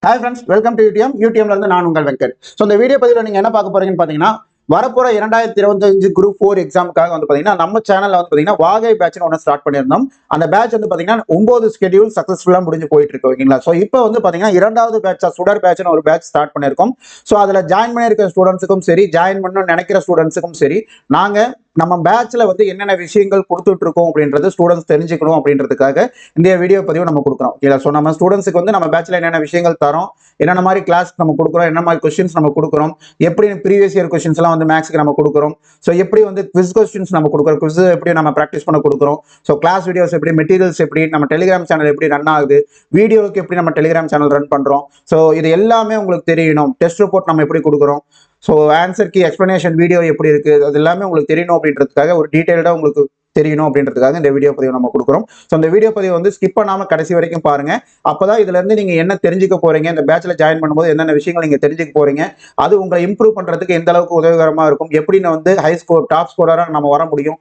Hi friends, welcome to UTM. UTM நான் உங்கள் Venkat. So இந்த வீடியோ பதிவில் நீங்கள் என்ன பார்க்க போறீங்கன்னு பார்த்தீங்கன்னா, வரப்போற 2025 குரூப் 4 எக்ஸாமுக்காக வந்து பார்த்தீங்கன்னா நம்ம சேனல்ல வந்து பார்த்தீங்கன்னா வாகை பேட்ச்னு ஒன்று ஸ்டார்ட் பண்ணியிருந்தோம். அந்த பேட்ச் வந்து பார்த்தீங்கன்னா 9 ஸ்கெடியூல் சக்ஸஸ்ஃபுல்லாக முடிஞ்சு போயிட்டு இருக்கு. ஓகேங்களா? ஸோ இப்போ வந்து பார்த்தீங்கன்னா இரண்டாவது பேட்சா சுடர் பேட்ச்னு ஒரு பேட்ச் ஸ்டார்ட் பண்ணியிருக்கோம். ஸோ அதில் ஜாயின் பண்ணியிருக்க ஸ்டூடெண்ட்ஸுக்கும் சரி, ஜாயின் பண்ணணும்னு நினைக்கிற ஸ்டூடெண்ட்ஸுக்கும் சரி, நாங்கள் நம்ம பேட்ச்ல வந்து என்னென்ன விஷயங்கள் கொடுத்துட்டு இருக்கோம் அப்படின்றது ஸ்டூடெண்ட்ஸ் தெரிஞ்சுக்கணும் அப்படின்றதுக்காக இந்த வீடியோ பதிவு நம்ம கொடுக்குறோம். ஓகேங்களா? ஸோ நம்ம ஸ்டூடெண்ட்ஸுக்கு வந்து நம்ம பேட்ச்ல என்னென்ன விஷயங்கள் தரோம், என்னென்ன மாதிரி கிளாஸ் நம்ம கொடுக்குறோம், என்ன மாதிரி கொஸ்டின்ஸ் நம்ம கொடுக்குறோம், எப்படி ப்ரீவியஸ் இயர் கொஸ்டின்ஸ் எல்லாம் வந்து மேக்ஸ்க்கு நம்ம கொடுக்குறோம், ஸோ எப்படி வந்து குவிஸ் கொஸ்டின்ஸ் நம்ம கொடுக்குறோம், குவிஸ் எப்படி நம்ம ப்ராக்டிஸ் பண்ண கொடுக்குறோம், ஸோ கிளாஸ் வீடியோஸ் எப்படி, மெட்டீரியல்ஸ் எப்படி, நம்ம டெலிகிராம் சேனல் எப்படி ரன் ஆகுது, வீடியோவுக்கு எப்படி நம்ம டெலிகிராம் சேனல் ரன் பண்றோம், ஸோ இது எல்லாமே உங்களுக்கு தெரியணும். டெஸ்ட் ரிப்போர்ட் நம்ம எப்படி கொடுக்குறோம், so answer key explanation video எப்படி இருக்கு, அது எல்லாமே உங்களுக்கு தெரியணும் அப்படின்றதுக்காக, ஒரு டீடைல்டா உங்களுக்கு தெரியணும் அப்படின்றதுக்காக இந்த வீடியோ பதிவு நம்ம கொடுக்குறோம். ஸோ இந்த வீடியோ பதிவு வந்து ஸ்கிப் பண்ணாம கடைசி வரைக்கும் பாருங்க. அப்பதான் இதுல இருந்து நீங்க என்ன தெரிஞ்சுக்க போறீங்க, இந்த பேட்ச்ல ஜாயின் பண்ணும்போது என்னென்ன விஷயங்கள் நீங்க தெரிஞ்சுக்க போறீங்க, அது உங்களை இம்ப்ரூவ் பண்றதுக்கு எந்த அளவுக்கு உதவிகரமா இருக்கும், எப்படி வந்து ஹை ஸ்கோர் டாப் ஸ்கோரரா நம்ம வர முடியும்,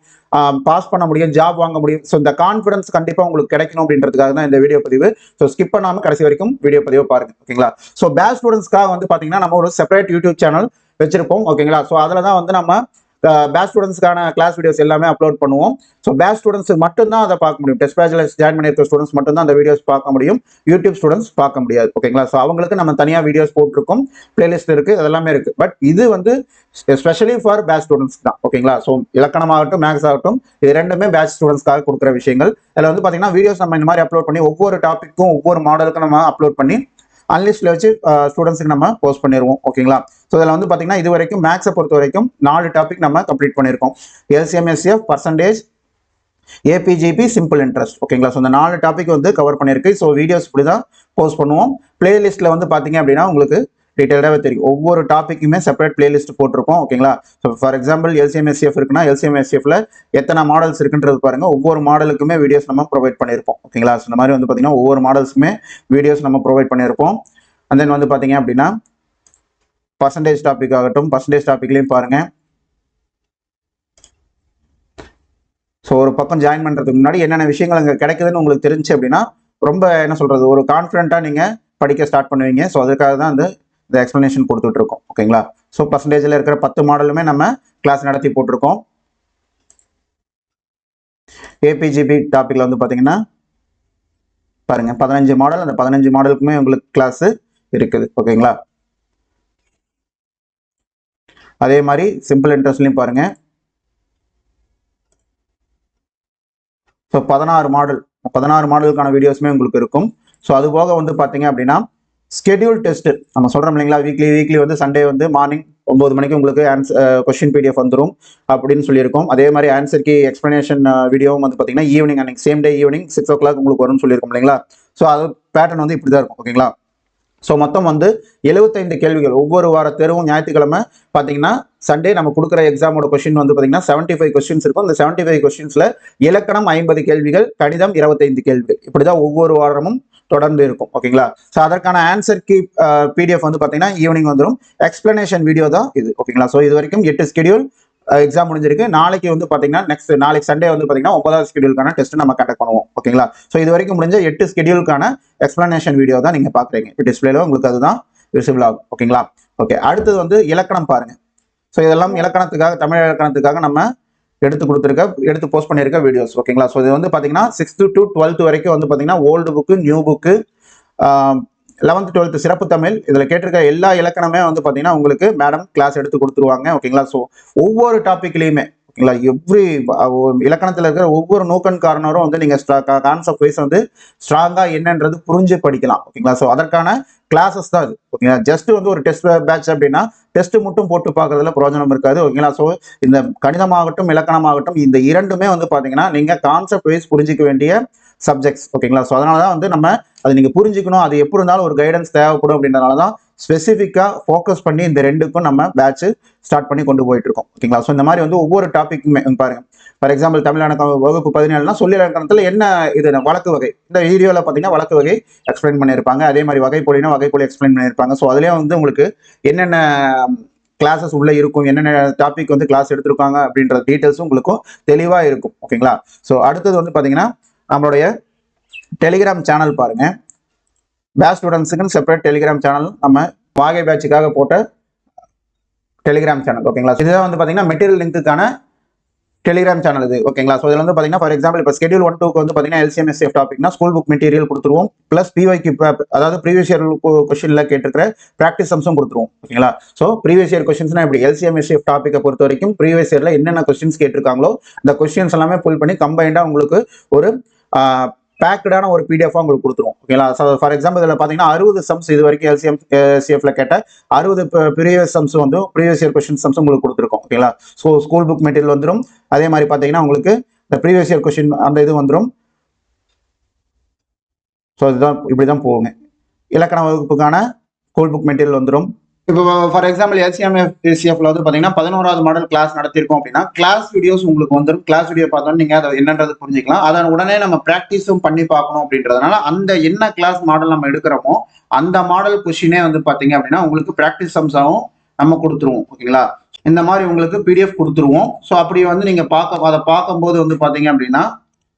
பாஸ் பண்ண முடியும், ஜாப் வாங்க முடியும். ஸோ இந்த கான்ஃபிடன்ஸ் கண்டிப்பா உங்களுக்கு கிடைக்கணும் அப்படின்றதுக்காக தான் இந்த வீடியோ பதிவு. ஸோ ஸ்கிப் பண்ணாம கடைசி வரைக்கும் வீடியோ பதிவை பாருங்க. ஓகேங்களா? ஸோ பேட்ச் ஸ்டூடெண்ட்ஸ்க்காக வந்து பாத்தீங்கன்னா நம்ம ஒரு செப்பரேட் யூடியூப் சேனல் வச்சிருப்போம். ஓகேங்களா? ஸோ அதில் தான் வந்து நம்ம பேட்ச் ஸ்டூடெண்ட்ஸ்க்கான கிளாஸ் வீடியோஸ் எல்லாமே அப்லோட் பண்ணுவோம். ஸோ பேட்ச் ஸ்டூடெண்ட்ஸ் மட்டும் தான் அதை பார்க்க முடியும். டெஸ்ட் பேட்ச்ல ஜாயின் பண்ணியிருக்க ஸ்டூடெண்ட்ஸ் மட்டும் தான் அந்த வீடியோஸ் பார்க்க முடியும். யூடியூப் ஸ்டூடெண்ட்ஸ் பார்க்க முடியாது. ஓகேங்களா? ஸோ அவங்களுக்கு நம்ம தனியாக வீடியோஸ் போட்டிருக்கோம், பிளேலிஸ்ட் இருக்கு, அதெல்லாமே இருக்கு. பட் இது வந்து ஸ்பெஷலி ஃபார் பேட்ச் ஸ்டூடெண்ட்ஸ் தான். ஓகேங்களா? ஸோ இலக்கணம் ஆகட்டும், மேக்ஸ் ஆகட்டும், இது ரெண்டுமே பேட்ச் ஸ்டூடெண்ட்ஸ்க்காக கொடுக்குற விஷயங்கள். அதில் வந்து பார்த்தீங்கன்னா வீடியோஸ் நம்ம இந்த மாதிரி அப்லோட் பண்ணி ஒவ்வொரு டாப்பிக்கும் ஒவ்வொரு மாடலுக்கும் நம்ம அப்லோட் பண்ணி அன்லிஸ்ட்ல வச்சு ஸ்டூடெண்ட்ஸ்க்கு நம்ம போஸ்ட் பண்ணிடுவோம். ஓகேங்களா? ஸோ இதில் வந்து பார்த்தீங்கன்னா இது வரைக்கும் மேக்ஸை பொறுத்த வரைக்கும் 4 டாபிக் நம்ம கம்ப்ளீட் பண்ணியிருக்கோம். LCM, SCF, percentage, ABGP, simple interest. ஓகேங்களா? ஸோ இந்த 4 டாபிக் வந்து கவர் பண்ணியிருக்கு. ஸோ வீடியோஸ் இப்படி தான் போஸ்ட் பண்ணுவோம். பிளேலிஸ்ட்டில் வந்து பார்த்தீங்க அப்படின்னா உங்களுக்கு டீட்டெயிலாகவே தெரியும். ஒவ்வொரு டாப்பிக்குமே செப்பரேட் பிளேலிஸ்ட் போட்டிருக்கோம். ஓகேங்களா? So for example LCM, SCF இருக்குன்னா எல்சிஎம், எஸ்சிஎஃப்ல எத்தனை மாடல்ஸ் இருக்குன்றது பாருங்க. ஒவ்வொரு மாடலுக்குமே வீடியோஸ் நம்ம ப்ரொவைட் பண்ணியிருப்போம். ஓகேங்களா? ஸோ இந்த மாதிரி வந்து பார்த்தீங்கன்னா ஒவ்வொரு மாடல்ஸுமே வீடியோஸ் நம்ம ப்ரொவைட் பண்ணியிருப்போம். அண்ட் தென் வந்து பார்த்தீங்க அப்படின்னா பர்சன்டேஜ் டாபிக் ஆகட்டும், பர்சன்டேஜ் டாபிக்லையும் பாருங்க. ஸோ ஒரு பக்கம் ஜாயின் பண்ணுறதுக்கு முன்னாடி என்னென்ன விஷயங்கள் அங்கே கிடைக்குதுன்னு உங்களுக்கு தெரிஞ்சு அப்படின்னா ரொம்ப என்ன சொல்கிறது, ஒரு கான்ஃபிடென்ட்டாக நீங்கள் படிக்க ஸ்டார்ட் பண்ணுவீங்க. ஸோ அதுக்காக தான் இந்த எக்ஸ்ப்ளனேஷன் கொடுத்துட்டு இருக்கோம். ஓகேங்களா? ஸோ பர்சன்டேஜில் இருக்கிற 10 மாடலுமே நம்ம கிளாஸ் நடத்தி போட்டிருக்கோம். ஏபிஜிபி டாப்பிக்கில் வந்து பார்த்தீங்கன்னா பாருங்க 15 மாடல், அந்த 15 மாடலுக்குமே உங்களுக்கு கிளாஸ் இருக்குது. ஓகேங்களா? அதே மாதிரி சிம்பிள் இன்ட்ரெஸ்ட்லையும் பாருங்க. ஸோ 16 மாடலுக்கான வீடியோஸுமே உங்களுக்கு இருக்கும். ஸோ அது போக வந்து பார்த்தீங்க அப்படின்னா ஸ்கெடியூல் டெஸ்ட் நம்ம சொல்கிறோம் இல்லைங்களா, வீக்லி வந்து சண்டே வந்து மார்னிங் 9 மணிக்கு உங்களுக்கு கொஸ்டின் பிடிஎஃப் வந்துடும் அப்படின்னு சொல்லியிருக்கோம். அதே மாதிரி ஆன்சர் கீ எக்ஸ்பிளனேஷன் வீடியோவும் வந்து பார்த்தீங்கன்னா ஈவினிங், அன்னைக்கு சேம் டே ஈவினிங் 6 o'clock உங்களுக்கு வரும்னு சொல்லியிருக்கோம் இல்லைங்களா. ஸோ அது பேட்டர்ன் வந்து இப்படி தான் இருக்கும். ஓகேங்களா? ஸோ மொத்தம் வந்து 75 கேள்விகள் ஒவ்வொரு வார தேர்வும். ஞாயிற்றுக்கிழமை பார்த்தீங்கன்னா சண்டே நம்ம கொடுக்குற எக்ஸாமோட கொஸ்டின் வந்து பார்த்தீங்கன்னா 75 கொஸ்டின்ஸ் இருக்கும். இந்த 75 கொஸ்டின்ஸ்ல இலக்கணம் 50 கேள்விகள், கணிதம் 25 கேள்விகள், இப்படிதான் ஒவ்வொரு வாரமும் தொடர்ந்து இருக்கும். ஓகேங்களா? ஸோ அதற்கான ஆன்சர் கீ பிடிஎஃப் வந்து பார்த்தீங்கன்னா ஈவினிங் வந்துடும். எக்ஸ்பிளனேஷன் வீடியோ தான் இது. ஓகேங்களா? ஸோ இது வரைக்கும் 8 ஸ்கெடியூல் எக்ஸாம் முடிஞ்சிருக்கு. நாளைக்கு வந்து பார்த்தீங்கன்னா நாளைக்கு சண்டே வந்து பார்த்தீங்கன்னா 9வது ஸ்கெடியூலுக்கான டெஸ்ட் நம்ம கண்டக்ட் பண்ணுவோம். ஓகேங்களா? ஸோ இது வரைக்கும் முடிஞ்ச 8 ஸ்கெடியூலுக்கான எக்ஸ்பிளனேஷன் வீடியோ தான் நீங்க பாக்குறீங்க. இப்போ டிஸ்பிளேல உங்களுக்கு அதுதான் விசிபிள் ஆகும். ஓகேங்களா? ஓகே, அடுத்தது வந்து இலக்கணம் பாருங்க. ஸோ இதெல்லாம் இலக்கணத்துக்காக, தமிழ் இலக்கணத்துக்காக நம்ம எடுத்து போஸ்ட் பண்ணியிருக்க வீடியோஸ். ஓகேங்களா? ஸோ இது வந்து பார்த்தீங்கன்னா 6th to 12th வரைக்கும் வந்து பார்த்தீங்கன்னா old book, new book, 11th 12th சிறப்பு தமிழ், இதில் கேட்டிருக்க எல்லா இலக்கணமே வந்து பார்த்தீங்கன்னா உங்களுக்கு மேடம் கிளாஸ் எடுத்து கொடுத்துருவாங்க. ஓகேங்களா? ஸோ ஒவ்வொரு டாப்பிக்லையுமே ஓகேங்களா, எவ்ரி இலக்கணத்தில் இருக்கிற ஒவ்வொரு நோக்கன் காரணரும் வந்து நீங்கள் கான்செப்ட் வைஸ் வந்து ஸ்ட்ராங்காக என்னன்றது புரிஞ்சு படிக்கலாம். ஓகேங்களா? ஸோ அதற்கான கிளாஸஸ் தான் இது. ஓகேங்களா? ஜஸ்ட் வந்து ஒரு டெஸ்ட் பேட்ச் அப்படின்னா டெஸ்ட் மட்டும் போட்டு பார்க்கறதுல பிரயோஜனம் இருக்காது. ஓகேங்களா? ஸோ இந்த கணிதமாகட்டும் இலக்கணமாகட்டும் இந்த இரண்டுமே வந்து பார்த்தீங்கன்னா நீங்கள் கான்செப்ட் வைஸ் புரிஞ்சிக்க வேண்டிய சப்ஜெக்ட்ஸ். ஓகேங்களா? ஸோ அதனால தான் வந்து நம்ம அதை நீங்கள் புரிஞ்சுக்கணும், அது எப்படி இருந்தாலும் ஒரு கைடன்ஸ் தேவைப்படும் அப்படின்றனால தான் ஸ்பெசிஃபிக்காக ஃபோக்கஸ் பண்ணி இந்த ரெண்டுக்கும் நம்ம பேட்ச் ஸ்டார்ட் பண்ணி கொண்டு போயிட்டு இருக்கோம். ஓகேங்களா? ஸோ இந்த மாதிரி வந்து ஒவ்வொரு டாப்பிக்குமே பாருங்க. ஃபார் எக்ஸாம்பிள் தமிழ் இலக்கணம் வகுப்பு 17னா சொல்லி இலக்கணத்தில் என்ன இது வழக்கு வகை, இந்த வீடியோவில் பார்த்தீங்கன்னா வழக்கு வகை எக்ஸ்பிளைன் பண்ணியிருப்பாங்க. அதே மாதிரி வகைப்பொழினா வகைப்பொழி எக்ஸ்பிளைன் பண்ணியிருப்பாங்க. ஸோ அதுலேயே வந்து உங்களுக்கு என்னென்ன கிளாஸஸ் உள்ள இருக்கும், என்னென்ன டாபிக் வந்து கிளாஸ் எடுத்திருக்காங்க அப்படின்ற டீட்டெயில்ஸும் உங்களுக்கும் தெளிவாக இருக்கும். ஓகேங்களா? ஸோ அடுத்தது வந்து பார்த்தீங்கன்னா நம்மளுடைய டெலிகிராம் சேனல் பாருங்க. பேட்ச் ஸ்டூடெண்ட்ஸுக்குன்னு செப்பரேட் டெலிகிராம் சேனல், நம்ம வாகை பேட்சுக்காக போட்ட டெலிகிராம் சேனல். ஓகேங்களா. இதுதான் வந்து பார்த்தீங்கன்னா மெட்டீரியல் லிங்க்குக்கான டெலிகிராம் சேனல் இது. ஓகேங்களா. ஸோ இதில் வந்து பார்த்தீங்கன்னா ஃபார் எக்ஸாம்பிள் இப்போ ஸ்கெடியூல் 1-2க்கு வந்து பார்த்தீங்கன்னா LCM SCF டாபிக்னா ஸ்கூல் புக் மெட்டீரியல் கொடுத்துருவோம், ப்ளஸ் PYQ அதாவது ப்ரீவியஸ் இயர் கொஸ்டின்ல கேட்டிருக்கிற ப்ராக்டிஸ் சம்ஸும் கொடுத்துருவோம். ஓகேங்களா. ஸோ ப்ரீவியஸ் இயர் கொஸ்டின்ஸ்னா இப்படி LCM SCF டாப்பிக்கை பொறுத்த வரைக்கும் ப்ரீவியஸ் இயர்ல என்னென்ன கொஸ்டின்ஸ் கேட்டிருக்காங்களோ அந்த கொஸ்டின்ஸ் எல்லாமே புல் பண்ணி கம்பைண்டா உங்களுக்கு ஒரு பேக்கடான ஒரு பிடிஎஃப் உங்களுக்கு கொடுத்துருவோம். ஓகேங்களா. ஸோ ஃபார் எக்ஸாம்பிள் இதில் பார்த்தீங்கன்னா 60 சம்ஸ் இது வரைக்கும் LCM SCFல கேட்ட 60 ப்ரீவியஸ் சம்ஸ் வந்து ப்ரீவியஸ் இயர் கொஸ்டின் சம்ஸ் உங்களுக்கு கொடுத்துருக்கோம். ஓகேங்களா. ஸோ ஸ்கூல் புக் மெட்டீரியல் வந்துடும். அதே மாதிரி பார்த்தீங்கன்னா உங்களுக்கு இந்த ப்ரீவியஸ் இயர் கொஸ்டின் அந்த இது வந்துடும். ஸோ இதுதான் இப்படி தான் போகுங்க. இலக்கண வகுப்புக்கான ஸ்கூல் புக் மெட்டீரியல் வந்துடும். இப்போ ஃபார் எக்ஸாம்பிள் LCM SCFல வந்து பார்த்தீங்கன்னா 11வது மாடல் கிளாஸ் நடத்திருக்கோம் அப்படின்னா கிளாஸ் வீடியோஸ் உங்களுக்கு வந்துடும். கிளாஸ் வீடியோ பார்த்தோன்னா நீங்கள் அதை என்னன்றது புரிஞ்சுக்கலாம். அதை உடனே நம்ம ப்ராக்டிஸும் பண்ணி பார்க்கணும் அப்படின்றதுனால அந்த என்ன கிளாஸ் மாடல் நம்ம எடுக்கிறோமோ அந்த மாடல் கொஸ்டினே வந்து பார்த்தீங்க அப்படின்னா உங்களுக்கு ப்ராக்டிஸ் சம்ஸாகவும் நம்ம கொடுத்துருவோம். ஓகேங்களா. இந்த மாதிரி உங்களுக்கு PDF கொடுத்துருவோம். ஸோ அப்படி வந்து நீங்கள் அதை பார்க்கும்போது வந்து பார்த்தீங்க அப்படின்னா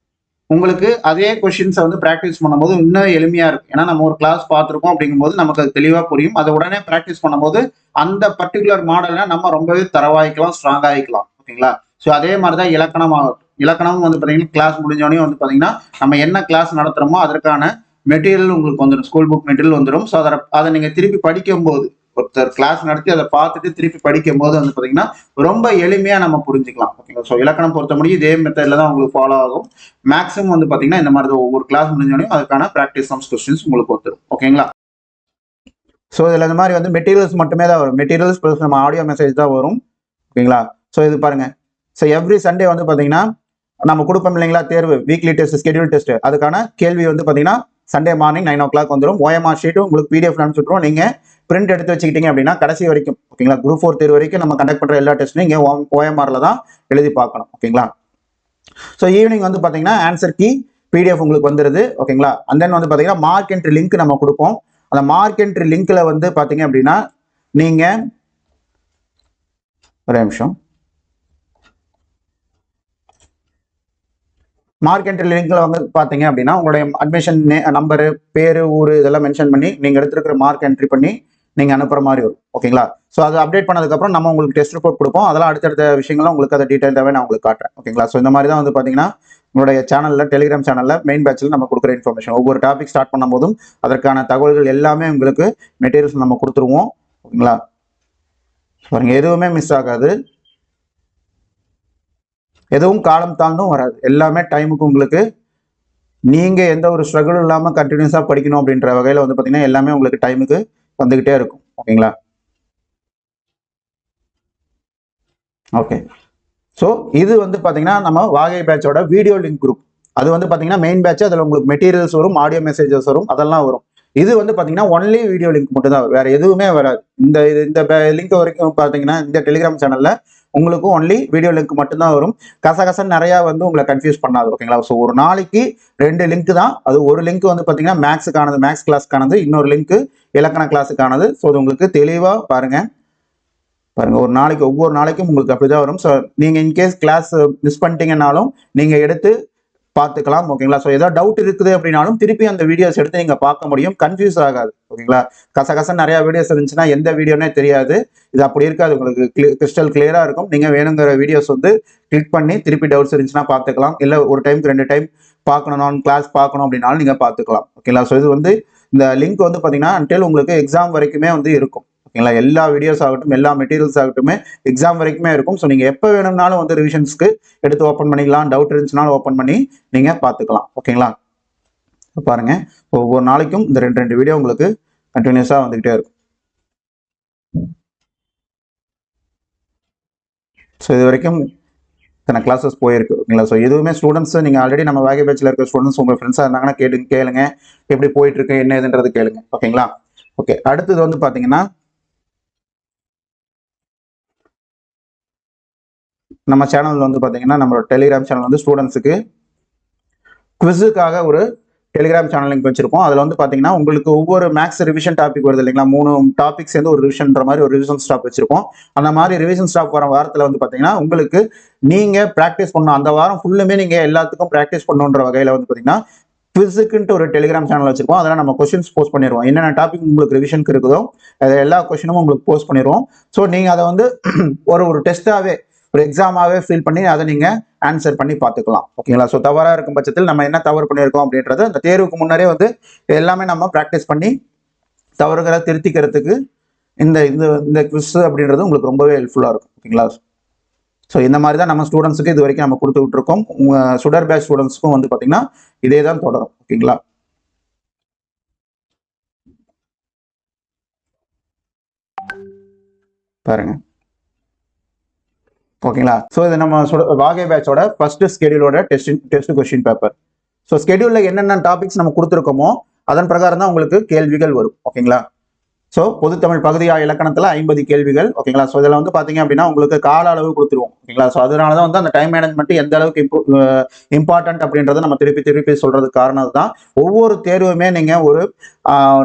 உங்களுக்கு அதே கொஸ்டின்ஸை வந்து ப்ராக்டிஸ் பண்ணும்போது இன்னும் எளிமையா இருக்கும். ஏன்னா நம்ம ஒரு கிளாஸ் பார்த்துருக்கோம் அப்படிங்கும்போது நமக்கு அது தெளிவாக புரியும். அதை உடனே ப்ராக்டிஸ் பண்ணும்போது அந்த பர்டிகுலர் மாடலை நம்ம ரொம்பவே தரவாயிக்கலாம், ஸ்ட்ராங் ஆகிக்கலாம். ஓகேங்களா. ஸோ அதே மாதிரி தான் இலக்கணம் ஆகட்டும். இலக்கணமும் வந்து பார்த்தீங்கன்னா கிளாஸ் முடிஞ்சோடனே வந்து பார்த்தீங்கன்னா நம்ம என்ன கிளாஸ் நடத்துகிறோமோ அதற்கான மெட்டீரியல் உங்களுக்கு வந்துடும், ஸ்கூல் புக் மெட்டீரியல் வந்துடும். ஸோ அதை நீங்கள் திருப்பி படிக்கும்போது ஒருத்தர் கிளாஸ் நடத்தி அதை பார்த்துட்டு திருப்பி படிக்கும் போது வந்து பார்த்தீங்கன்னா ரொம்ப எளிமையா நம்ம புரிஞ்சுக்கலாம். ஓகேங்களா. ஸோ இலக்கணம் பொறுத்த முடியும் இதே மெத்தட்ல தான் உங்களுக்கு ஃபாலோ ஆகும். மேக்ஸிமம் வந்து பார்த்தீங்கன்னா இந்த மாதிரி ஒவ்வொரு கிளாஸ் முடிஞ்சோடனே அதுக்கான ப்ராக்டிஸ் சம்ஸ் கொஸ்டின்ஸ் உங்களுக்கு வந்துடும். ஓகேங்களா. ஸோ இதில் இந்த மாதிரி வந்து மெட்டீரியல்ஸ் மட்டுமே தான் வரும். மெட்டீரியல்ஸ் ப்ளஸ் நம்ம ஆடியோ மெசேஜ் தான் வரும். ஓகேங்களா. ஸோ இது பாருங்க. ஸோ எவ்ரி சண்டே வந்து பார்த்தீங்கன்னா நம்ம கொடுப்போம் இல்லைங்களா தேர்வு, வீக்லி டெஸ்ட், ஸ்கெடியூல் டெஸ்ட், அதுக்கான கேள்வி வந்து பார்த்தீங்கன்னா சண்டே மார்னிங் 9 o'clock வந்துடும். OMR ஷீட்டும் உங்களுக்கு PDF அனுப்பிச்சுட்ருவோம். நீங்கள் பிரிண்ட் எடுத்து வச்சுக்கிட்டீங்க அப்படின்னா கடைசி வரைக்கும் ஓகேங்களா குரூப் 4 தேர்வு வரைக்கும் நம்ம கண்டக்ட் பண்ணுற எல்லா டெஸ்ட்டும் இங்கே OMRல தான் எழுதி பார்க்கணும். ஓகேங்களா. ஸோ ஈவினிங் வந்து பார்த்தீங்கன்னா ஆன்சர் கீ PDF உங்களுக்கு வந்துடுது. ஓகேங்களா. அண்ட் தென் வந்து பார்த்தீங்கன்னா மார்க் என்ட்ரி லிங்க் நம்ம கொடுப்போம். அந்த மார்க் என்ட்ரி லிங்க்ல வந்து பார்த்தீங்க அப்படின்னா நீங்கள் ஒரு நிமிஷம் மார்க் என்ட்ரி லிங்க்ல வந்து பார்த்தீங்க அப்படின்னா உங்களுடைய அட்மிஷன் நம்பரு, பேரு, ஊர் இதெல்லாம் மென்ஷன் பண்ணி நீங்கள் எடுத்துருக்கிற மார்க் என்ட்ரி பண்ணி நீங்கள் அனுப்புகிற மாதிரி வரும். ஓகேங்களா. ஸோ அதை அப்டேட் பண்ணதுக்கப்புறம் நம்ம உங்களுக்கு டெஸ்ட் ரிப்போர்ட் கொடுப்போம். அதெல்லாம் அடுத்தடுத்த விஷயங்கள்லாம் உங்களுக்கு அதை டீட்டெயிலாகவே நான் உங்களுக்கு காட்டுறேன். ஓகேங்களா. ஸோ இந்த மாதிரி தான் வந்து பார்த்தீங்கன்னா உங்களுடைய சேனலில் டெலிகிராம் சேனலில் மெயின் பேட்சில் நம்ம கொடுக்குற இன்ஃபர்மேஷன் ஒவ்வொரு டாபிக் ஸ்டார்ட் பண்ணும்போதும் அதற்கான தகவல்கள் எல்லாமே உங்களுக்கு மெட்டீரியல்ஸ் நம்ம கொடுத்துருவோம். ஓகேங்களா. பாருங்க எதுவுமே மிஸ் ஆகாது, எதுவும் காலம் தாழ்ந்தும் வராது. எல்லாமே டைமுக்கு உங்களுக்கு நீங்க எந்த ஒரு ஸ்ட்ரகிளும் இல்லாமல் கண்டினியூஸாக படிக்கணும் அப்படின்ற வகையில் வந்து பார்த்தீங்கன்னா எல்லாமே உங்களுக்கு டைமுக்கு வந்துகிட்டே இருக்கும். ஓகேங்களா. ஓகே. ஸோ இது வந்து பார்த்தீங்கன்னா நம்ம வாகை பேட்சோட வீடியோ லிங்க் குரூப். அது வந்து பார்த்தீங்கன்னா மெயின் பேட்ச், அதில் உங்களுக்கு மெட்டீரியல்ஸ் வரும், ஆடியோ மெசேஜஸ் வரும், அதெல்லாம் வரும். இது வந்து பார்த்தீங்கன்னா ஒன்லி வீடியோ லிங்க் மட்டும் தான், வேற எதுவுமே வராது. இந்த லிங்க் வரைக்கும் பார்த்தீங்கன்னா இந்த டெலிகிராம் சேனல்ல உங்களுக்கு ஒன்லி வீடியோ லிங்க் மட்டும்தான் வரும். கசகசன்னு நிறையா வந்து உங்களை கன்ஃபியூஸ் பண்ணாது. ஓகேங்களா. ஸோ ஒரு நாளைக்கு 2 லிங்க் தான். அது ஒரு லிங்க் வந்து பார்த்தீங்கன்னா மேக்ஸுக்கானது, மேக்ஸ் கிளாஸுக்கானது, இன்னொரு லிங்க் இலக்கண கிளாஸுக்கானது. ஸோ அது உங்களுக்கு தெளிவாக பாருங்க ஒரு நாளைக்கு ஒவ்வொரு நாளைக்கும் உங்களுக்கு அப்படிதான் வரும். ஸோ நீங்கள் இன்கேஸ் கிளாஸ் மிஸ் பண்ணிட்டீங்கன்னாலும் நீங்கள் எடுத்து பார்த்துக்கலாம். ஓகேங்களா. ஸோ ஏதாவது டவுட் இருக்குது அப்படின்னாலும் திருப்பி அந்த வீடியோஸ் எடுத்து நீங்கள் பார்க்க முடியும், கன்ஃபியூஸ் ஆகாது. ஓகேங்களா. கசகசன்னு நிறையா வீடியோஸ் இருந்துச்சுன்னா எந்த வீடியோனே தெரியாது. இது அப்படி இருக்காது, உங்களுக்கு கிறிஸ்டல் கிளியராக இருக்கும். நீங்கள் வேணுங்கிற வீடியோஸ் வந்து கிளிக் பண்ணி திருப்பி டவுட்ஸ் இருந்துச்சுன்னா பார்த்துக்கலாம். இல்லை ஒரு டைமுக்கு 2 டைம் பார்க்கணும், கிளாஸ் பார்க்கணும் அப்படின்னாலும் நீங்கள் பார்த்துக்கலாம். ஓகேங்களா. ஸோ இது வந்து இந்த லிங்க் வந்து பார்த்தீங்கன்னா அன்டில் உங்களுக்கு எக்ஸாம் வரைக்குமே வந்து இருக்கும். ஓகேங்களா. எல்லா வீடியோஸ் ஆகட்டும், எல்லா மெட்டீரியல்ஸ் ஆகட்டுமே எக்ஸாம் வரைக்குமே இருக்கும். ஸோ நீங்கள் எப்போ வேணும்னாலும் வந்து ரிவிஷன்ஸ்க்கு எடுத்து ஓப்பன் பண்ணிக்கலாம், டவுட் இருந்துச்சுனாலும் ஓப்பன் பண்ணி நீங்கள் பார்த்துக்கலாம். ஓகேங்களா. பாருங்க ஒவ்வொரு நாளைக்கும் இந்த 2 வீடியோ உங்களுக்கு கண்டினியூஸாக வந்துகிட்டே இருக்கும். ஸோ இது வரைக்கும் இத்தனை கிளாஸஸ் போயிருக்கு. ஓகேங்களா. ஸோ எதுவுமே ஸ்டூடெண்ட்ஸ் நீங்கள் ஆல்ரெடி நம்ம வேகை பேட்சில் இருக்க ஸ்டூடெண்ட்ஸ் உங்கள் ஃப்ரெண்ட்ஸாக இருந்தாங்கன்னா கேளுங்க, எப்படி போயிட்டு இருக்கு என்ன இதுன்றது கேளுங்க. ஓகேங்களா. ஓகே. அடுத்தது வந்து பார்த்தீங்கன்னா நம்ம சேனல் வந்து பார்த்தீங்கன்னா நம்மளோட டெலிகிராம் சேனல் வந்து ஸ்டூடெண்ட்ஸுக்கு குவிஸுக்காக ஒரு டெலிகிராம் சேனல் லிங்க் வச்சிருப்போம். அதில் வந்து பார்த்தீங்கன்னா உங்களுக்கு ஒவ்வொரு மேக்ஸ் ரிவிஷன் டாபிக் வருது இல்லைங்களா, 3 டாபிக்ஸ் சேர்ந்து ஒரு ரிவிஷன்ற மாதிரி ஒரு ரிவிஷன் ஸ்டாப் வச்சிருப்போம். அந்த மாதிரி ரிவிஷன் ஸ்டாப் வர வாரத்தில் வந்து பார்த்தீங்கன்னா உங்களுக்கு நீங்கள் ப்ராக்டிஸ் பண்ணணும், அந்த வாரம் ஃபுல்லுமே நீங்கள் எல்லாத்துக்கும் ப்ராக்டிஸ் பண்ணணுன்ற வகையில் வந்து பார்த்தீங்கன்னா குவிஸுக்குன்ட்டு ஒரு டெலிகிராம் சேனல் வச்சிருக்கோம். அதெல்லாம் நம்ம கொஸ்டின்ஸ் போஸ்ட் பண்ணிடுவோம். என்னென்ன டாபிக் உங்களுக்கு ரிவிஷனுக்கு இருக்குதோ அது எல்லா கொஸ்டினும் உங்களுக்கு போஸ்ட் பண்ணிடுவோம். ஸோ நீங்கள் அதை வந்து ஒரு டெஸ்ட்டாகவே ஒரு எக்ஸாமாகவே ஃபீல் பண்ணி அதை நீங்கள் ஆன்சர் பண்ணி பார்த்துக்கலாம். ஓகேங்களா? ஸோ தவறாக இருக்கும் பட்சத்தில் நம்ம என்ன தவறு பண்ணியிருக்கோம் அப்படின்றது அந்த தேர்வுக்கு முன்னரே வந்து எல்லாமே நம்ம ப்ராக்டிஸ் பண்ணி தவறுகளை திருத்திக்கிறதுக்கு இந்த இந்த இந்த குவிஸ் அப்படின்றது உங்களுக்கு ரொம்பவே ஹெல்ப்ஃபுல்லாக இருக்கும். ஓகேங்களா? ஸோ இந்த மாதிரி தான் நம்ம ஸ்டூடெண்ட்ஸுக்கு இது வரைக்கும் நம்ம கொடுத்துக்கிட்டு இருக்கோம். சுடர் பேட்ச் ஸ்டூடெண்ட்ஸ்க்கும் வந்து பார்த்தீங்கன்னா இதே தான் தொடரும். ஓகேங்களா? பாருங்க. ஓகேங்களா? ஸோ இது நம்ம வாகை பேட்சோட ஃபர்ஸ்ட் ஸ்கெடியூலோட டெஸ்ட் கொஸ்டின் பேப்பர். ஸோ ஸ்கெடியூலில் என்னென்ன டாபிக்ஸ் நம்ம கொடுத்துருக்கோமோ அதன் பிரகாரம் தான் உங்களுக்கு கேள்விகள் வரும். ஓகேங்களா? ஸோ பொதுத்தமிழ் பகுதியா இலக்கணத்தில் 50 கேள்விகள். ஓகேங்களா? ஸோ இதில் வந்து பார்த்தீங்க அப்படின்னா உங்களுக்கு கால அளவு கொடுத்துருவோம். ஓகேங்களா? ஸோ அதனால தான் வந்து அந்த டைம் மேனேஜ்மெண்ட் எந்த அளவுக்கு இம்பார்ட்டன்ட் அப்படின்றத நம்ம திருப்பி சொல்றதுக்கு காரணம் தான். ஒவ்வொரு தேர்வுமே நீங்கள் ஒரு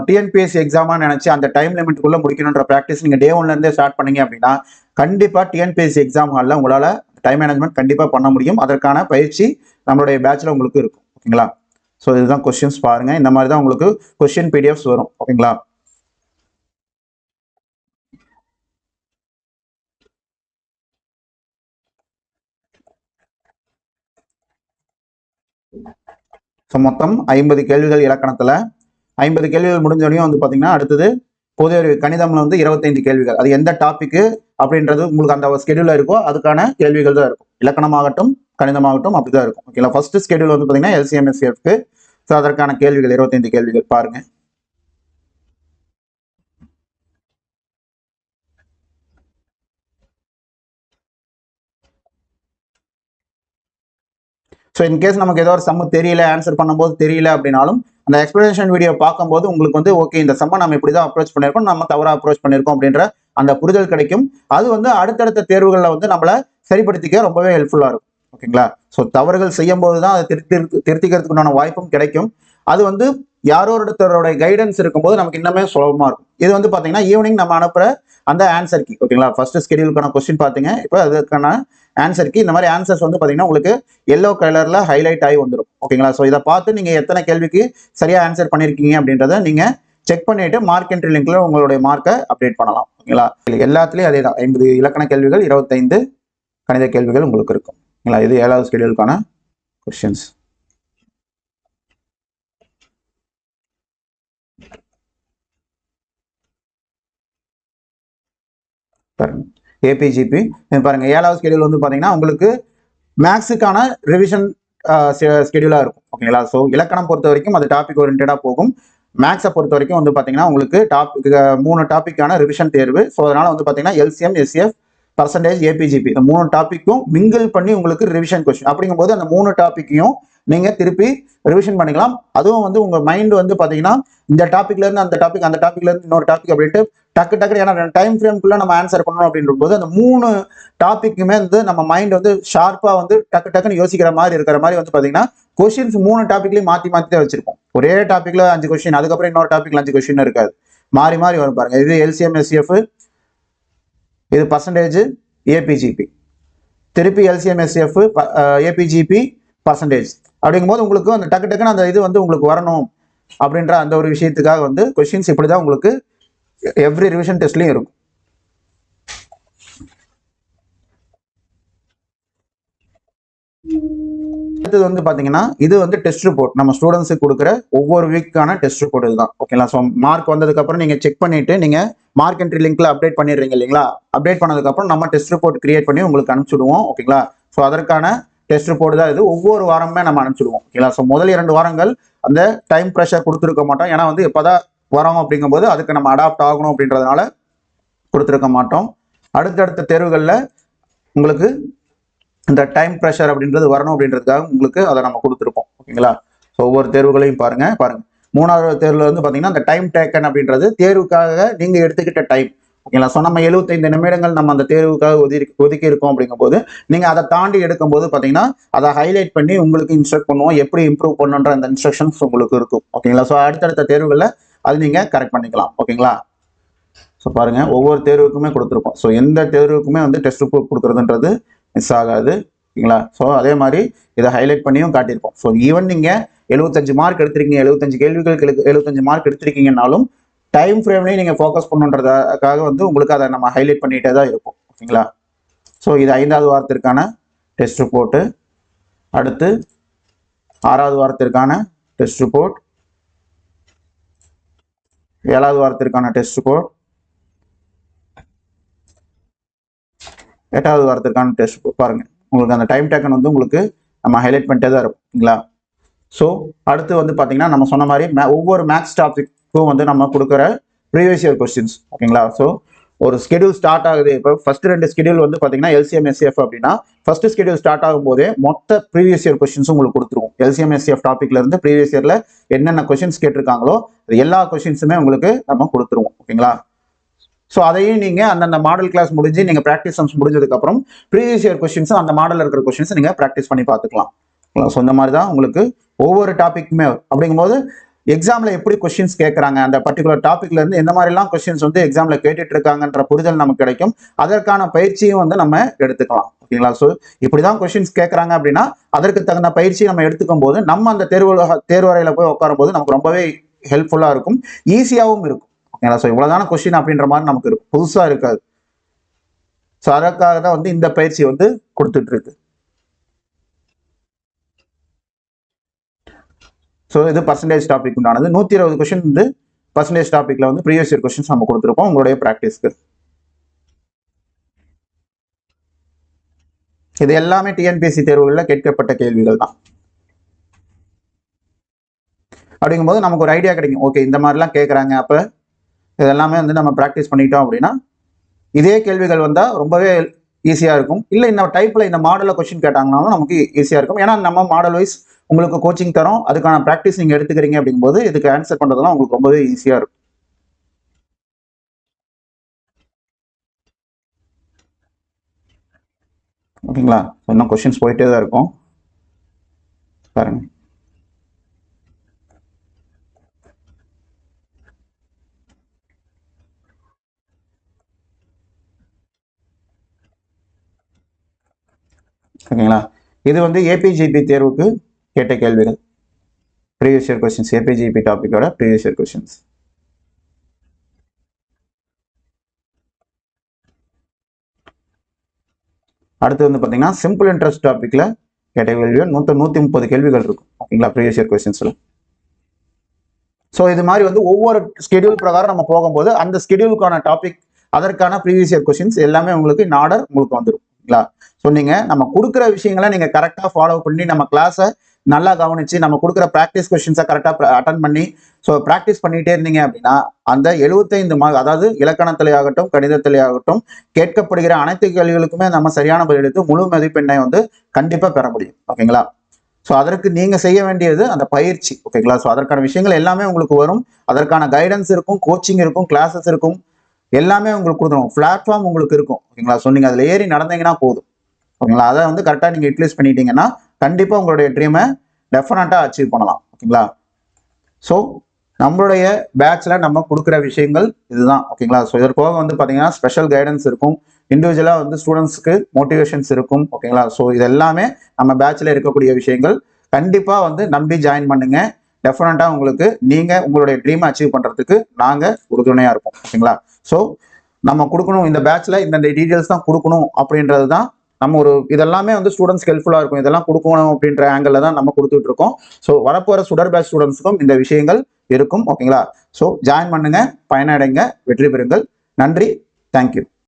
டிஎன்பிஎஸ்சி எக்ஸாமாக நினைச்சு அந்த டைம் லிமிட்டுக்குள்ள முடிக்கணுன்ற ப்ராக்டிஸ் நீங்கள் டே 1லேருந்தே ஸ்டார்ட் பண்ணீங்க அப்படின்னா கண்டிப்பாக டிஎன்பிஎஸ்சி எக்ஸாம் ஹாலில் உங்களால் டைம் மேனேஜ்மெண்ட் கண்டிப்பாக பண்ண முடியும். அதற்கான பயிற்சி நம்மளுடைய பேட்சில் உங்களுக்கு இருக்கும். ஓகேங்களா? ஸோ இதுதான் கொஸ்டின்ஸ் பாருங்க. இந்த மாதிரி தான் உங்களுக்கு கொஸ்டின் பிடிஎஃப்ஸ் வரும். ஓகேங்களா? ஸோ மொத்தம் 50 கேள்விகள் இலக்கணத்தில். 50 கேள்விகள் முடிஞ்சோடனையும் வந்து பார்த்தீங்கன்னா அடுத்தது பொது அறிவு கணிதம்ல வந்து 25 கேள்விகள். அது எந்த டாபிக் அப்படின்றது உங்களுக்கு அந்த ஸ்கெடியூல இருக்கோ அதுக்கான கேள்விகள் தான் இருக்கும். இலக்கணமாகட்டும் கணிதமாகட்டும் அப்படிதான் இருக்கும். ஓகேங்களா? ஃபர்ஸ்ட் ஸ்கெடியூல் வந்து பார்த்தீங்கன்னா LCMSFக்கு. ஸோ அதற்கான கேள்விகள் 25 கேள்விகள் பாருங்க. ஸோ இன்கேஸ் நமக்கு ஏதோ ஒரு சம்மு தெரியல, ஆன்சர் பண்ணும்போது தெரியல அப்படின்னாலும் அந்த எக்ஸ்பிளனேஷன் வீடியோ பார்க்கும்போது உங்களுக்கு வந்து ஓகே இந்த சம்மை நம்ம இப்படி தான் அப்ரோச் பண்ணியிருக்கோம், நம்ம தவறாக அப்ரோச் பண்ணியிருக்கோம் அப்படின்ற அந்த புரிதல் கிடைக்கும். அது வந்து அடுத்தடுத்த தேர்வுகளில் வந்து நம்மளை சரிப்படுத்திக்க ரொம்பவே ஹெல்ப்ஃபுல்லாக இருக்கும். ஓகேங்களா? ஸோ தவறுகள் செய்யும் போது தான் அதை திருத்திக்கிறதுக்குண்டான வாய்ப்பும் கிடைக்கும். அது வந்து யாரோ ஒருத்தரோட கைடன்ஸ் இருக்கும்போது நமக்கு இன்னுமே சுலபமாக இருக்கும். இது வந்து பார்த்தீங்கன்னா ஈவினிங் நம்ம அனுப்புகிற அந்த ஆன்சர் கீ. ஓகேங்களா? ஃபர்ஸ்ட் ஸ்கெடியூலுக்கான கொஸ்டின் பார்த்தீங்க. இப்போ அதுக்கான ஆன்சர் கீ. இந்த மாதிரி ஆன்சர்ஸ் வந்து பார்த்தீங்கன்னா உங்களுக்கு எல்லோ கலரில் ஹைலைட் ஆகி வந்துடும். ஓகேங்களா? ஸோ இதை பார்த்து நீங்கள் எத்தனை கேள்விக்கு சரியாக ஆன்சர் பண்ணியிருக்கீங்க அப்படின்றத நீங்கள் செக் பண்ணிட்டு மார்க் என்ட்ரி லிங்க்ல உங்களுடைய மார்க்கை அப்டேட் பண்ணலாம். ஓகேங்களா? எல்லாத்துலேயும் அதே தான் 50 இலக்கண கேள்விகள், 25 கணித கேள்விகள் உங்களுக்கு இருக்கும். ஓகேங்களா? இது 7வது ஸ்கெடியூலுக்கான கொஸ்டின்ஸ். பாருங்க ஏபிஜிபி பாருங்க 7வது ஸ்கெடியூல் வந்து பார்த்தீங்கன்னா உங்களுக்கு மேக்ஸுக்கான ரிவிஷன் ஸ்கெடியூலாக இருக்கும். ஓகேங்களா? ஸோ இலக்கணம் பொறுத்த வரைக்கும் அது டாபிக் ஓரியன்டாக போகும். மேக்ஸை பொறுத்த வரைக்கும் வந்து பார்த்தீங்கன்னா உங்களுக்கு 3 டாப்பிக்கான ரிவிஷன் தேர்வு. ஸோ அதனால வந்து பார்த்தீங்கன்னா LCM, SCF, பர்சன்டேஜ், ஏபிஜிபி இந்த 3 டாப்பிக்கும் மிங்கிள் பண்ணி உங்களுக்கு ரிவிஷன் கொஸ்டின். அப்படிங்கும்போது அந்த 3 டாப்பிக்கையும் நீங்க திருப்பி ரிவிஷன் பண்ணிக்கலாம். அதுவும் வந்து உங்க மைண்ட் வந்து பாத்தீங்கன்னா இந்த டாபிக்ல இருந்து அந்த டாபிக், அந்த டாபிக்ல இருந்து இன்னொரு டாபிக் அப்படின்ட்டு டக்கு ஏன்னா டைம் ஃப்ரேம்குள்ள நம்ம ஆன்சர் பண்ணணும் அப்படின்ற போது அந்த 3 டாபிக்குமே வந்து நம்ம மைண்ட் வந்து ஷார்ப்பா வந்து டக்குன்னு யோசிக்கிற மாதிரி இருக்கிற மாதிரி வந்து பாத்தீங்கன்னா கொஸ்டின்ஸ் 3 டாபிக்லயும் மாத்தி தான் வச்சிருப்போம். ஒரே டாபிக்ல 5 கொஸ்டின், அதுக்கப்புறம் இன்னொரு டாபிக்ல 5 கொஸ்டின் இருக்காது, மாறி வரும் பாருங்க. இது LCM, SCF, இது பர்சன்டேஜ், ஏபிஜிபி, திருப்பி LCM, SCF, ஏபிஜிபி, பர்சன்டேஜ். அப்படிங்கும்போது உங்களுக்கு அந்த டக்குன்னு அந்த இது வந்து உங்களுக்கு வரணும் அப்படின்ற அந்த ஒரு விஷயத்துக்காக வந்து கொஸ்டின்ஸ் இப்படிதான் உங்களுக்கு எவ்ரி ரிவிஷன் டெஸ்ட்லயும் இருக்கும். அடுத்தது வந்து பாத்தீங்கன்னா இது வந்து டெஸ்ட் ரிப்போர்ட். நம்ம ஸ்டூடெண்ட்ஸுக்கு கொடுக்குற ஒவ்வொரு வீக்கான டெஸ்ட் ரிப்போர்ட் இதுதான். ஓகேங்களா? ஸோ மார்க் வந்ததுக்கு அப்புறம் நீங்க செக் பண்ணிட்டு நீங்க மார்க் என்ட்ரி லிங்க்ல அப்டேட் பண்ணிடுறீங்க இல்லைங்களா? அப்டேட் பண்ணதுக்கு அப்புறம் நம்ம டெஸ்ட் ரிப்போர்ட் கிரியேட் பண்ணி உங்களுக்கு அனுப்பிச்சுடுவோம். ஓகேங்களா? ஸோ அதற்கான டெஸ்ட் ரிப்போர்ட் தான் இது. ஒவ்வொரு வாரமே நம்ம அனுப்பிச்சிடுவோம். ஓகேங்களா? ஸோ முதல் 2 வாரங்கள் அந்த டைம் ப்ரெஷர் கொடுத்துருக்க மாட்டோம். ஏன்னா வந்து எப்போதான் வரோம் அப்படிங்கும்போது அதுக்கு நம்ம அடாப்ட் ஆகணும் அப்படின்றதுனால கொடுத்துருக்க மாட்டோம். அடுத்தடுத்த தேர்வுகளில் உங்களுக்கு இந்த டைம் ப்ரெஷர் அப்படின்றது வரணும் அப்படின்றதுக்காக உங்களுக்கு அதை நம்ம கொடுத்துருப்போம். ஓகேங்களா? ஸோ ஒவ்வொரு தேர்வுகளையும் பாருங்க. 3வது தேர்வில் வந்து பார்த்தீங்கன்னா அந்த டைம் டேக்கன் அப்படின்றது தேர்வுக்காக நீங்கள் எடுத்துக்கிட்ட டைம். ஓகேங்களா? ஸோ நம்ம 75 நிமிடங்கள் நம்ம அந்த தேர்வுக்காக ஒதுக்கி இருக்கோம் அப்படிங்கும்போது நீங்கள் அதை தாண்டி எடுக்கும்போது பார்த்தீங்கன்னா அதை ஹைலைட் பண்ணி உங்களுக்கு இன்ஸ்ட்ரக்ட் பண்ணுவோம். எப்படி இம்ப்ரூவ் பண்ணுன்ற அந்த இன்ஸ்ட்ரக்ஷன்ஸ் உங்களுக்கு இருக்கும். ஓகேங்களா? ஸோ அடுத்தடுத்த தேர்வுகளில் அது நீங்கள் கரெக்ட் பண்ணிக்கலாம். ஓகேங்களா? ஸோ பாருங்கள் ஒவ்வொரு தேர்வுக்குமே கொடுத்துருப்போம். ஸோ எந்த தேர்வுக்குமே வந்து டெஸ்ட் ரிப்போர்ட் கொடுக்குறதுன்றது மிஸ் ஆகாது. ஓகேங்களா. ஸோ அதே மாதிரி இதை ஹைலைட் பண்ணியும் காட்டியிருப்போம். ஸோ ஈவன் நீங்கள் 75 மார்க் எடுத்திருக்கீங்க, 75 கேள்விகளுக்கு 75 மார்க் எடுத்திருக்கீங்கன்னாலும் டைம் ஃப்ரேம்லேயும் நீங்கள் ஃபோக்கஸ் பண்ணுன்றதுக்காக வந்து உங்களுக்கு அதை நம்ம ஹைலைட் பண்ணிகிட்டே தான் இருப்போம். ஓகேங்களா. ஸோ இது 5வது வாரத்திற்கான டெஸ்ட் ரிப்போர்ட்டு. அடுத்து 6வது வாரத்திற்கான டெஸ்ட் ரிப்போர்ட், 7வது வாரத்திற்கான டெஸ்ட் ரிப்போர்ட், 8வது வாரத்திற்கான டெஸ்ட் ரிப்போர்ட். பாருங்க, உங்களுக்கு அந்த டைம் டேக்கன் வந்து உங்களுக்கு நம்ம ஹைலைட் பண்ணிட்டே தான் இருக்கும். ஓகேங்களா. ஸோ அடுத்து வந்து பார்த்தீங்கன்னா நம்ம சொன்ன மாதிரி ஒவ்வொரு மேக்ஸ் டாபிக்கும் வந்து நம்ம கொடுக்குற ப்ரீவியஸ் இயர் கொஸ்டின்ஸ். ஓகேங்களா. ஸோ ஒரு ஸ்கெடியூல் ஸ்டார்ட் ஆகுது. இப்போ ஃபர்ஸ்ட் 2 ஸ்கெடியூல் வந்து பார்த்தீங்கன்னா LCM SCF அப்படின்னா ஃபர்ஸ்ட் ஸ்கெடியூல் ஸ்டார்ட் ஆகும் போதே மொத்த ப்ரீவியஸ் இயர் கொஸ்டின்ஸும் உங்களுக்கு கொடுத்துருவோம். LCM SCF டாபிக்ல இருந்து ப்ரீவியஸ் இயர்ல என்னென்ன கொஸ்டின்ஸ் கேட்டிருக்காங்களோ எல்லா கொஸ்டின்ஸுமே உங்களுக்கு நம்ம கொடுத்துருவோம். ஓகேங்களா. ஸோ அதையும் நீங்கள் அந்தந்த மாடல் கிளாஸ் முடிஞ்சு நீங்கள் ப்ராக்டிஸ் சம்ஸ் முடிஞ்சதுக்கப்புறம் ப்ரீவியஸ் இயர் கொஸ்டின்ஸும் அந்த மாடலில் இருக்கிற கொஸ்டின்ஸ் நீங்கள் ப்ராக்டிஸ் பண்ணி பார்த்துக்கலாம். ஸோ இந்த மாதிரி தான் உங்களுக்கு ஒவ்வொரு டாபிக்குமே அப்படிங்கும்போது எக்ஸாம்ல எப்படி கொஸ்டின்ஸ் கேட்கறாங்க, அந்த பர்டிகுலர் டாபிக்ல இருந்து எந்த மாதிரிலாம் கொஸ்டின்ஸ் வந்து எக்ஸாம்ல கேட்டுட்டு இருக்காங்கன்ற புரிதல் நமக்கு கிடைக்கும். அதற்கான பயிற்சியும் வந்து நம்ம எடுத்துக்கலாம். ஓகேங்களா. ஸோ இப்படிதான் கொஸ்டின்ஸ் கேட்கறாங்க அப்படின்னா அதற்கு தகுந்த பயிற்சி நம்ம எடுத்துக்கும் போது நம்ம அந்த தேர்வறையில போய் உட்காரும் போது நமக்கு ரொம்பவே ஹெல்ப்ஃபுல்லா இருக்கும், ஈஸியாகவும் இருக்கும். ஓகேங்களா. ஸோ இவ்வளவுதான கொஸ்டின் அப்படின்ற மாதிரி நமக்கு இருக்கும், புதுசா இருக்காது. ஸோ அதற்காக தான் வந்து இந்த பயிற்சி வந்து கொடுத்துட்டு இருக்கு. ஸோ இது பர்சன்டேஜ் டாபிக் உண்டானது. 120 கொஸ்டின் வந்து பர்சன்டேஜ் டாபிக்ல வந்து ப்ரீவியஸ் இயர் கொஸ்டின்ஸ் நம்ம கொடுத்துருப்போம் உங்களுடைய ப்ராக்டிஸ்க்கு. இது எல்லாமே TNPSC தேர்வுகளில் கேட்கப்பட்ட கேள்விகள் தான். அப்படிங்கும்போது நமக்கு ஒரு ஐடியா கிடைக்கும், ஓகே இந்த மாதிரிலாம் கேட்குறாங்க, அப்போ இதெல்லாமே வந்து நம்ம ப்ராக்டிஸ் பண்ணிட்டோம் அப்படின்னா இதே கேள்விகள் வந்தால் ரொம்பவே ஈஸியாக இருக்கும். இல்லை இந்த டைப்பில் இந்த மாடலில் கொஸ்டின் கேட்டாங்கனாலும் நமக்கு ஈஸியாக இருக்கும். ஏன்னா நம்ம மாடல் வைஸ் உங்களுக்கு கோச்சிங் தரோம், அதுக்கான ப்ராக்டிஸ் நீங்கள் எடுத்துக்கிறீங்க அப்படிங்கும்போது இதுக்கு ஆன்சர் பண்ணுறதுலாம் உங்களுக்கு ரொம்பவே ஈஸியாக இருக்கும். ஓகேங்களா. இன்னும் கொஸ்டின்ஸ் போயிட்டே தான் இருக்கும் பாருங்க. ஓகேங்களா. இது வந்து APGP தேர்வுக்கு கேட்ட கேள்விகள், ப்ரீவியஸ் இயர் கொஸ்டின்ஸ், APGP டாபிக்கோட ப்ரீவியஸ் இயர் கொஸ்டின்ஸ். அடுத்து வந்து பார்த்தீங்கன்னா சிம்பிள் இன்ட்ரெஸ்ட் டாபிக்ல கேட்ட கேள்விகள் 130 கேள்விகள் இருக்கும். ஓகேங்களா. Previous year கொஸ்டின்ஸ்ல. ஸோ இது மாதிரி வந்து ஒவ்வொரு ஸ்கெடியூல் பிரகாரம் நம்ம போகும்போது அந்த ஸ்கெடியூலுக்கான டாபிக், அதற்கான ப்ரீவியஸ் இயர் கொஸ்டின்ஸ் எல்லாமே உங்களுக்கு இன் ஆர்டர் உங்களுக்கு வந்துடும். ஸோ நீங்க நம்ம கொடுக்குற விஷயங்களை நீங்க கரெக்டாக ஃபாலோ பண்ணி நம்ம கிளாஸை நல்லா கவனிச்சு நம்ம கொடுக்குற ப்ராக்டிஸ் கொஸ்டின்ஸை கரெக்டாக அட்டன் பண்ணி ஸோ ப்ராக்டிஸ் பண்ணிட்டே இருந்தீங்க அப்படின்னா அந்த 75 மார்க், அதாவது இலக்கணத்திலே ஆகட்டும் கணிதத்திலே ஆகட்டும் கேட்கப்படுகிற அனைத்து கேள்விகளுக்குமே நம்ம சரியான பதில் எடுத்து முழு மதிப்பெண்ணை வந்து கண்டிப்பாக பெற முடியும். ஓகேங்களா. ஸோ அதற்கு நீங்க செய்ய வேண்டியது அந்த பயிற்சி. ஓகேங்களா. ஸோ அதற்கான விஷயங்கள் எல்லாமே உங்களுக்கு வரும், அதற்கான கைடன்ஸ் இருக்கும், கோச்சிங் இருக்கும், கிளாஸஸ் இருக்கும், எல்லாமே உங்களுக்கு கொடுத்துரும், பிளாட்ஃபார்ம் உங்களுக்கு இருக்கும். ஓகேங்களா. ஸோ நீங்கள் அதில் ஏறி நடந்தீங்கன்னா போதும். ஓகேங்களா. அதை வந்து கரெக்டாக நீங்கள் யூட்டிலைஸ் பண்ணிட்டீங்கன்னா கண்டிப்பாக உங்களுடைய ட்ரீமை டெஃபினட்டாக அச்சீவ் பண்ணலாம். ஓகேங்களா. ஸோ நம்மளுடைய பேட்சில் நம்ம கொடுக்குற விஷயங்கள் இதுதான். ஓகேங்களா. ஸோ இதற்கு போக வந்து பார்த்தீங்கன்னா ஸ்பெஷல் கைடன்ஸ் இருக்கும், இண்டிவிஜுவலாக வந்து ஸ்டூடெண்ட்ஸ்க்கு மோட்டிவேஷன்ஸ் இருக்கும். ஓகேங்களா. ஸோ இது எல்லாமே நம்ம பேட்சில் இருக்கக்கூடிய விஷயங்கள். கண்டிப்பாக வந்து நம்பி ஜாயின் பண்ணுங்க. டெஃபினட்டாக உங்களுக்கு நீங்கள் உங்களுடைய ட்ரீமை அச்சீவ் பண்ணுறதுக்கு நாங்கள் உறுதுணையாக இருப்போம். ஓகேங்களா. ஸோ நம்ம கொடுக்கணும், இந்த பேட்சில் இந்த டீட்டெயில்ஸ் தான் கொடுக்கணும் அப்படின்றது தான் நம்ம ஒரு இதெல்லாமே வந்து ஸ்டூடெண்ட்ஸ்க்கு ஹெல்ப்ஃபுல்லாக இருக்கும், இதெல்லாம் கொடுக்கணும் அப்படின்ற ஆங்கிளில் தான் நம்ம கொடுத்துட்டு இருக்கோம். ஸோ வரப்போகிற சுடர் பேட்ச் ஸ்டூடெண்ட்ஸுக்கும் இந்த விஷயங்கள் இருக்கும். ஓகேங்களா. ஸோ ஜாயின் பண்ணுங்க, பயனடைங்க, வெற்றி பெறுங்கள். நன்றி. தேங்க்யூ.